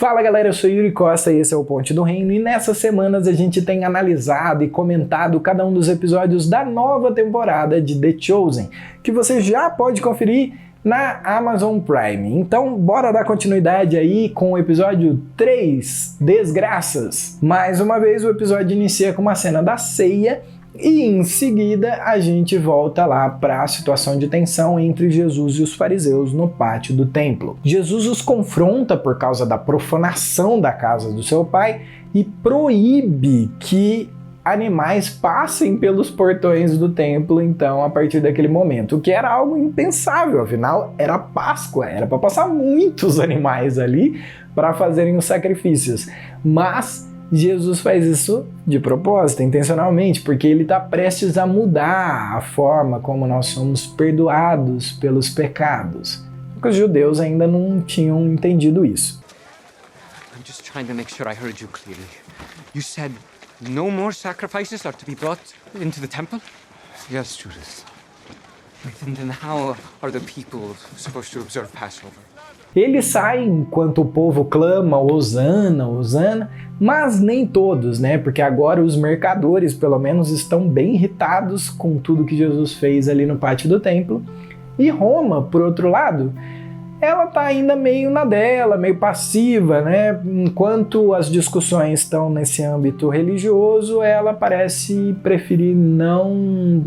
Fala galera, eu sou Yuri Costa e esse é o Ponte do Reino, e nessas semanas a gente tem analisado e comentado cada um dos episódios da nova temporada de The Chosen, que você já pode conferir na Amazon Prime. Então bora dar continuidade aí com o episódio 3, Desgraças. Mais uma vez o episódio inicia com uma cena da ceia, e em seguida a gente volta lá para a situação de tensão entre Jesus e os fariseus no pátio do templo. Jesus os confronta por causa da profanação da casa do seu pai e proíbe que animais passem pelos portões do templo, então, a partir daquele momento, o que era algo impensável, afinal era Páscoa, era para passar muitos animais ali para fazerem os sacrifícios, mas Jesus faz isso de propósito, intencionalmente, porque ele está prestes a mudar a forma como nós somos perdoados pelos pecados. Porque os judeus ainda não tinham entendido isso. I'm just trying to make sure I heard you clearly. You said no more sacrifices are to be brought into the temple? Yes, Judas. And then how are the people supposed to observe Passover? Ele sai enquanto o povo clama Hosana, Hosana, mas nem todos, né? Porque agora os mercadores, pelo menos, estão bem irritados com tudo que Jesus fez ali no pátio do templo. E Roma, por outro lado, ela tá ainda meio na dela, meio passiva, né? Enquanto as discussões estão nesse âmbito religioso, ela parece preferir não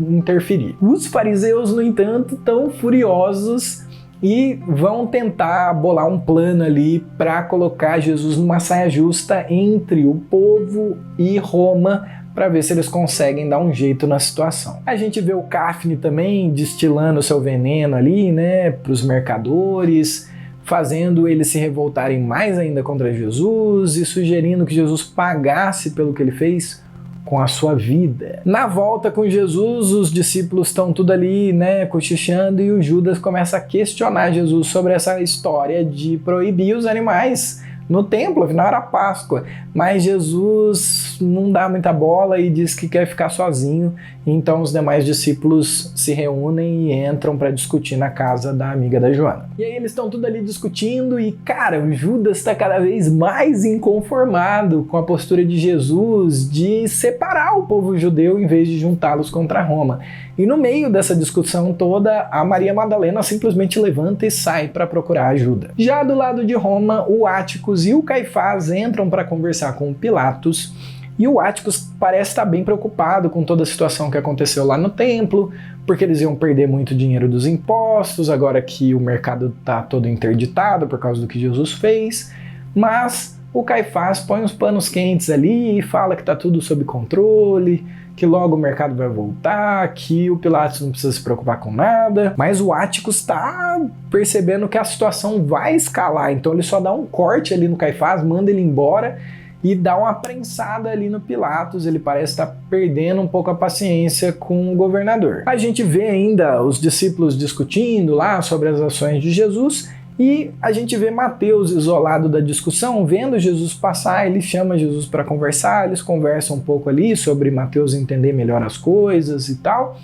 interferir. Os fariseus, no entanto, estão furiosos e vão tentar bolar um plano ali para colocar Jesus numa saia justa entre o povo e Roma, para ver se eles conseguem dar um jeito na situação. A gente vê o Cafne também destilando seu veneno ali, né, para os mercadores, fazendo eles se revoltarem mais ainda contra Jesus e sugerindo que Jesus pagasse pelo que ele fez com a sua vida. Na volta com Jesus, os discípulos estão tudo ali, né, cochichando, e o Judas começa a questionar Jesus sobre essa história de proibir os animais no templo, afinal era Páscoa, mas Jesus não dá muita bola e diz que quer ficar sozinho, então os demais discípulos se reúnem e entram para discutir na casa da amiga da Joana. E aí eles estão tudo ali discutindo e, cara, o Judas está cada vez mais inconformado com a postura de Jesus de separar o povo judeu em vez de juntá-los contra Roma. E no meio dessa discussão toda, a Maria Madalena simplesmente levanta e sai para procurar ajuda. Já do lado de Roma, o Áticos e o Caifás entram para conversar com o Pilatos, e o Áticos parece estar bem preocupado com toda a situação que aconteceu lá no templo, porque eles iam perder muito dinheiro dos impostos, agora que o mercado está todo interditado por causa do que Jesus fez, mas o Caifás põe os panos quentes ali e fala que está tudo sob controle, que logo o mercado vai voltar, que o Pilatos não precisa se preocupar com nada, mas o Áticos está percebendo que a situação vai escalar, então ele só dá um corte ali no Caifás, manda ele embora e dá uma prensada ali no Pilatos. Ele parece estar perdendo um pouco a paciência com o governador. A gente vê ainda os discípulos discutindo lá sobre as ações de Jesus, e a gente vê Mateus isolado da discussão, vendo Jesus passar, ele chama Jesus para conversar, eles conversam um pouco ali sobre Mateus entender melhor as coisas e tal,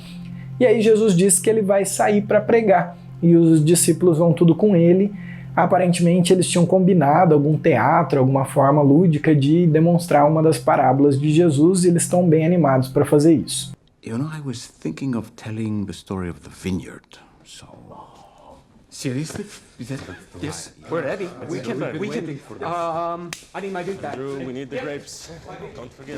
e aí Jesus diz que ele vai sair para pregar, e os discípulos vão tudo com ele. Aparentemente eles tinham combinado algum teatro, alguma forma lúdica de demonstrar uma das parábolas de Jesus, e eles estão bem animados para fazer isso. You know, I was thinking of telling the story of the vineyard, so... Seriously? Yes, we're ready. We can. I need my drink back. Drew, we need the grapes. Don't forget.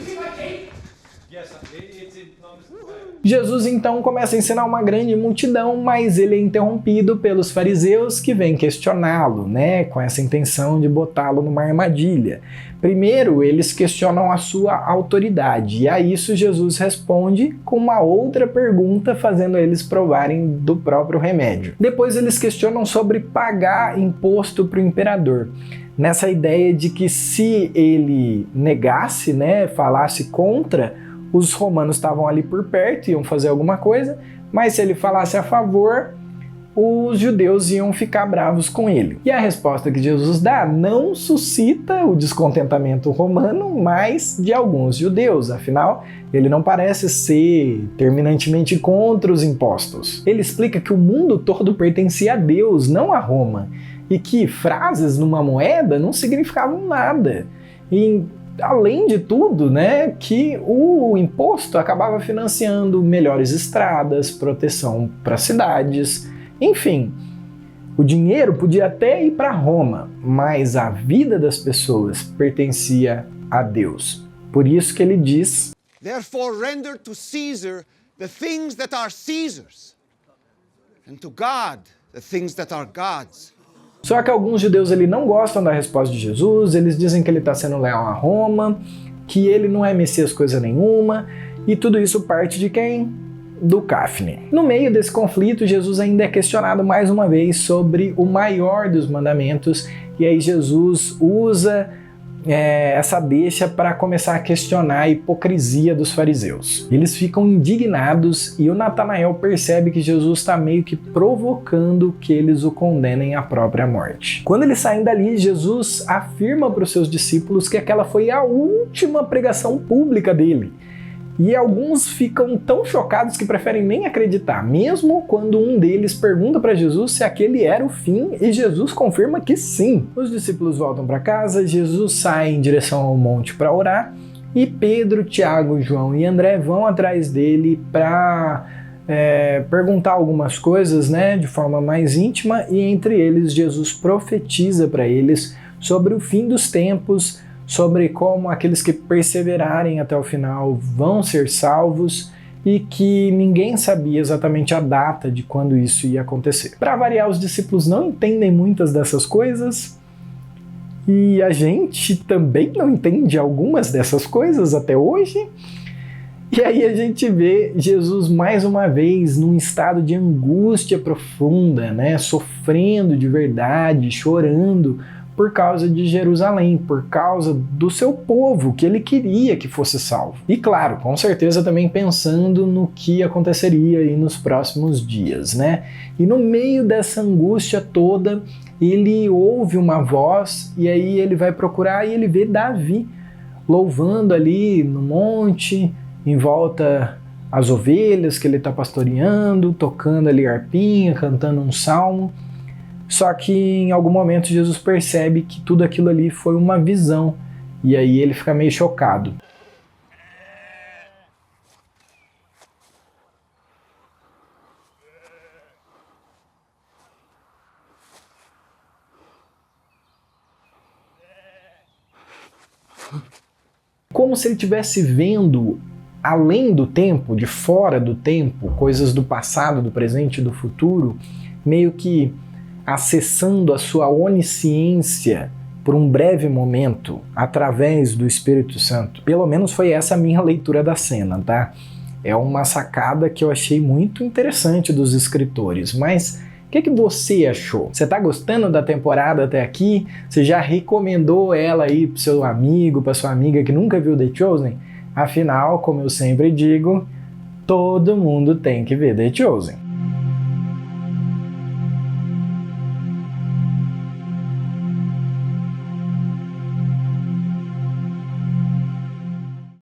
Jesus então começa a ensinar uma grande multidão, mas ele é interrompido pelos fariseus que vêm questioná-lo, né, com essa intenção de botá-lo numa armadilha. Primeiro, eles questionam a sua autoridade, e a isso Jesus responde com uma outra pergunta, fazendo eles provarem do próprio remédio. Depois eles questionam sobre pagar imposto para o imperador, nessa ideia de que se ele negasse, né, falasse contra, os romanos estavam ali por perto, iam fazer alguma coisa, mas se ele falasse a favor, os judeus iam ficar bravos com ele. E a resposta que Jesus dá não suscita o descontentamento romano, mas de alguns judeus, afinal, ele não parece ser terminantemente contra os impostos. Ele explica que o mundo todo pertencia a Deus, não a Roma, e que frases numa moeda não significavam nada. E, além de tudo, né, que o imposto acabava financiando melhores estradas, proteção para cidades, enfim. O dinheiro podia até ir para Roma, mas a vida das pessoas pertencia a Deus. Por isso que ele diz: Therefore render to Caesar the things that are Caesar's, and to God the things that are God's. Só que alguns judeus não gostam da resposta de Jesus, eles dizem que ele está sendo leal a Roma, que ele não é Messias coisa nenhuma, e tudo isso parte de quem? Do Cafne. No meio desse conflito, Jesus ainda é questionado mais uma vez sobre o maior dos mandamentos, e aí Jesus usa essa deixa para começar a questionar a hipocrisia dos fariseus. Eles ficam indignados e o Natanael percebe que Jesus está meio que provocando que eles o condenem à própria morte. Quando eles saem dali, Jesus afirma para os seus discípulos que aquela foi a última pregação pública dele. E alguns ficam tão chocados que preferem nem acreditar, mesmo quando um deles pergunta para Jesus se aquele era o fim, e Jesus confirma que sim. Os discípulos voltam para casa, Jesus sai em direção ao monte para orar, e Pedro, Tiago, João e André vão atrás dele para perguntar algumas coisas, né, de forma mais íntima, e entre eles Jesus profetiza para eles sobre o fim dos tempos, sobre como aqueles que perseverarem até o final vão ser salvos e que ninguém sabia exatamente a data de quando isso ia acontecer. Para variar, os discípulos não entendem muitas dessas coisas e a gente também não entende algumas dessas coisas até hoje. E aí a gente vê Jesus mais uma vez num estado de angústia profunda, né? Sofrendo de verdade, chorando por causa de Jerusalém, por causa do seu povo, que ele queria que fosse salvo. E claro, com certeza também pensando no que aconteceria aí nos próximos dias, né? E no meio dessa angústia toda, ele ouve uma voz e aí ele vai procurar e ele vê Davi louvando ali no monte, em volta às ovelhas que ele está pastoreando, tocando ali harpinha, cantando um salmo. Só que em algum momento Jesus percebe que tudo aquilo ali foi uma visão, e aí ele fica meio chocado. Como se ele estivesse vendo além do tempo, de fora do tempo, coisas do passado, do presente e do futuro, meio que acessando a sua onisciência por um breve momento através do Espírito Santo. Pelo menos foi essa a minha leitura da cena, tá? É uma sacada que eu achei muito interessante dos escritores, mas o que você achou? Você tá gostando da temporada até aqui? Você já recomendou ela aí pro seu amigo, pra sua amiga que nunca viu The Chosen? Afinal, como eu sempre digo, todo mundo tem que ver The Chosen.